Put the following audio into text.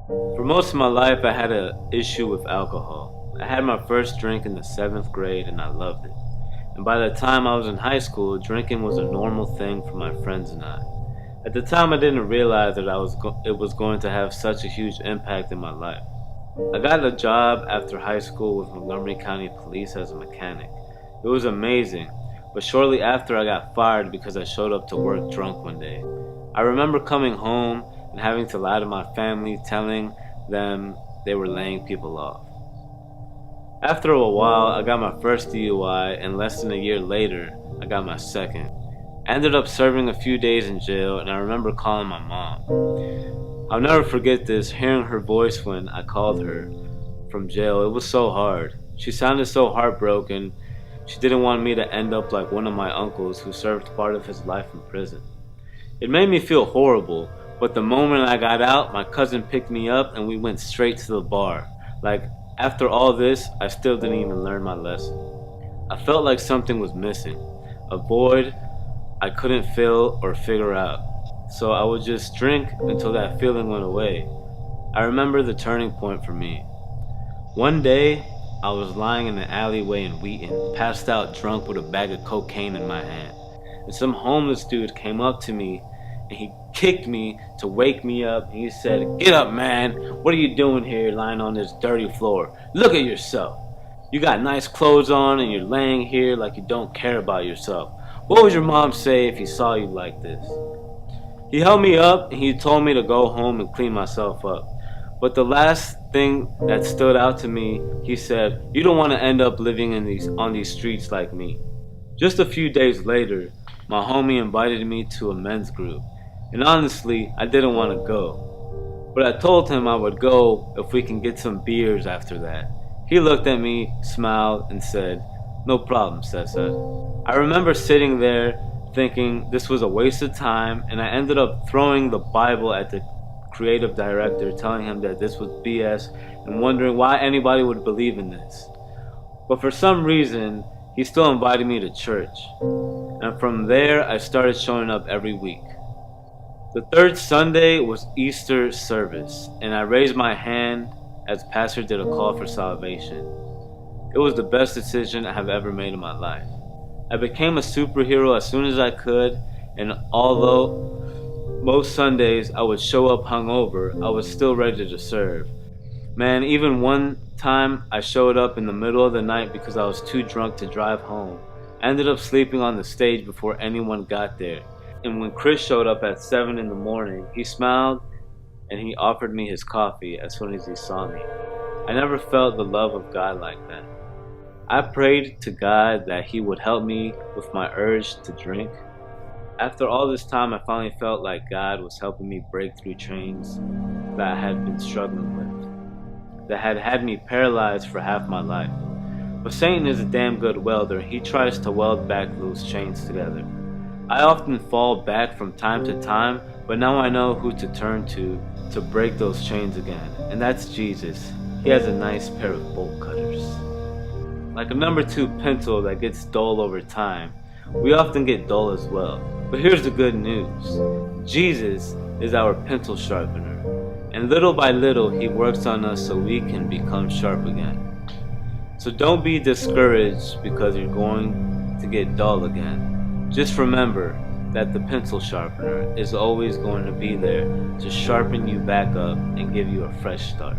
For most of my life, I had an issue with alcohol. I had my first drink in the 7th grade and I loved it. And by the time I was in high school, drinking was a normal thing for my friends and I. At the time, I didn't realize that it was going to have such a huge impact in my life. I got a job after high school with Montgomery County Police as a mechanic. It was amazing, but shortly after I got fired because I showed up to work drunk one day. I remember coming home and having to lie to my family, telling them they were laying people off. After a while, I got my first DUI, and less than a year later, I got my second. I ended up serving a few days in jail, and I remember calling my mom. I'll never forget this, hearing her voice when I called her from jail. It was so hard. She sounded so heartbroken. She didn't want me to end up like one of my uncles who served part of his life in prison. It made me feel horrible, but the moment I got out, my cousin picked me up and we went straight to the bar. Like, after all this, I still didn't even learn my lesson. I felt like something was missing, a void I couldn't fill or figure out. So I would just drink until that feeling went away. I remember the turning point for me. One day, I was lying in an alleyway in Wheaton, passed out drunk with a bag of cocaine in my hand. And some homeless dude came up to me and he kicked me to wake me up. And he said, "Get up, man. What are you doing here lying on this dirty floor? Look at yourself. You got nice clothes on and you're laying here like you don't care about yourself. What would your mom say if he saw you like this?" He held me up and he told me to go home and clean myself up. But the last thing that stood out to me, he said, "You don't want to end up living on these streets like me." Just a few days later, my homie invited me to a men's group. And honestly, I didn't want to go. But I told him I would go if we can get some beers after that. He looked at me, smiled, and said, "No problem, Cesar." I remember sitting there thinking this was a waste of time, and I ended up throwing the Bible at the creative director, telling him that this was BS and wondering why anybody would believe in this. But for some reason, he still invited me to church. And from there, I started showing up every week. The third Sunday was Easter service, and I raised my hand as pastor did a call for salvation. It was the best decision I have ever made in my life. I became a superhero as soon as I could, and although most Sundays I would show up hungover, I was still ready to serve. Man, even one time I showed up in the middle of the night because I was too drunk to drive home. I ended up sleeping on the stage before anyone got there. And when Chris showed up at 7 in the morning, he smiled and he offered me his coffee as soon as he saw me. I never felt the love of God like that. I prayed to God that He would help me with my urge to drink. After all this time, I finally felt like God was helping me break through chains that I had been struggling with, that had me paralyzed for half my life. But Satan is a damn good welder. He tries to weld back those chains together. I often fall back from time to time, but now I know who to turn to break those chains again, and that's Jesus. He has a nice pair of bolt cutters. Like a number 2 pencil that gets dull over time, we often get dull as well. But here's the good news. Jesus is our pencil sharpener, and little by little He works on us so we can become sharp again. So don't be discouraged because you're going to get dull again. Just remember that the pencil sharpener is always going to be there to sharpen you back up and give you a fresh start.